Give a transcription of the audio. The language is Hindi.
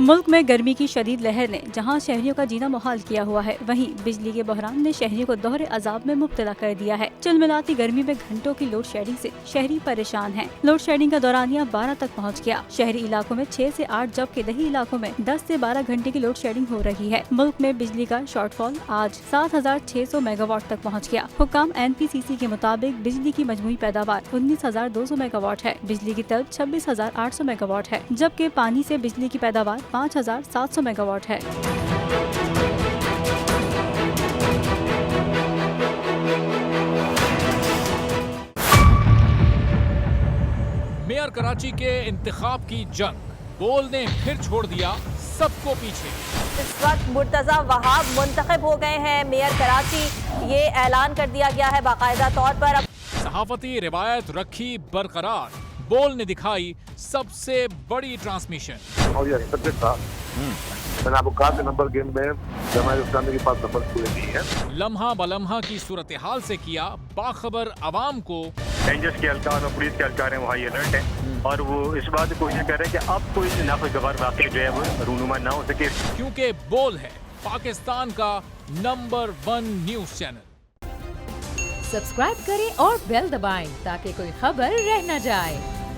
मुल्क में गर्मी की शदीद लहर ने जहां शहरियों का जीना मुहाल किया हुआ है, वहीं बिजली के बहरान ने शहरियों को दोहरे अजाब में मुब्तला कर दिया है। चिलमिलाती गर्मी में घंटों की लोड शेडिंग से शहरी परेशान हैं। लोड शेडिंग का दौरानिया 12 तक पहुंच गया। शहरी इलाकों में 6 से 8 जबकि दही इलाकों में 10 से 12 घंटे की लोड शेडिंग हो रही है। मुल्क में बिजली का शॉर्टफॉल आज 7600 मेगावाट तक पहुँच गया। हुक्काम NPCC के मुताबिक बिजली की मजमूई पैदावार 19,200 मेगावाट है। बिजली की तलब 26,800 मेगावाट है, जबकि पानी से बिजली की पैदावार 5,700 मेगावाट है। मेयर कराची के इंतखाब की जंग, बोल ने फिर छोड़ दिया सबको पीछे। इस वक्त मुर्तजा वहाब मुंतखब हो गए हैं मेयर कराची, ये ऐलान कर दिया गया है बाकायदा तौर पर। सहाफती रिवायत रखी बरकरार, बोल ने दिखाई सबसे बड़ी ट्रांसमिशन। और ये सब्जेक्ट था, मैंने आपको कहा कि नंबर गेम में जमात इस्लामी के पास नंबर पूरे नहीं है। लम्हा बलम्हा की सूरत हाल से किया बाखबर अवाम को। रेंजर्स के एहलकार और पुलिस के एहलकार हैं, वहाँ अलर्ट है और वो इस बात की कोशिश कर रहे हैं कि अब कोई नाखुशगवार वाक़या जो है वो रूनुमा ना हो सके, क्योंकि बोल है पाकिस्तान का नंबर 1 न्यूज चैनल। सब्सक्राइब करें और बेल दबाएं ताकि कोई खबर रह न जाए।